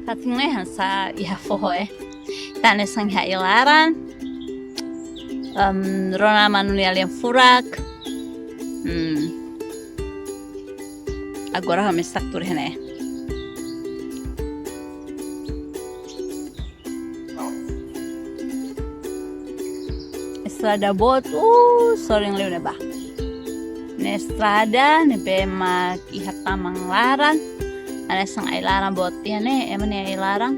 Katingle hansa iha fohoe. Tane sang ha ilaran. Rona manunia liam furak. Agora vamos estar tur hene. Estrada bot, soring leu ba. Ne estrada ne be mak iha tamang laran. Ana sang ilaran bot ne emane ilaran.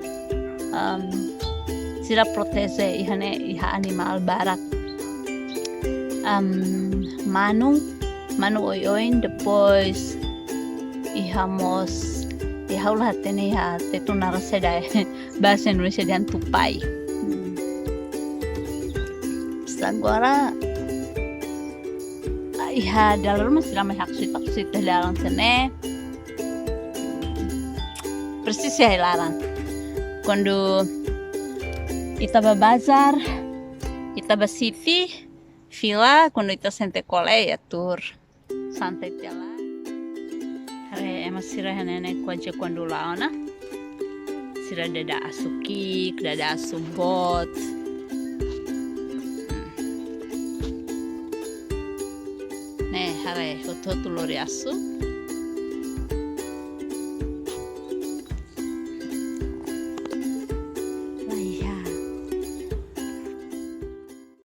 Sila protese iha animal barak. Manu oioin depois ihamos ulah tene iha tetunara seda bahasa Indonesia dan tupai. Agora iha dalam masih ramai haksit dalam sene persis ya ilaran. Quando itaba bazar, itaba city, fila, quando ita sente cole ya tur santai tela. Hare ema sira hanene kwaje quando laona. Sira dada asuki, dada asubot. Ne hare hoto tulori asu.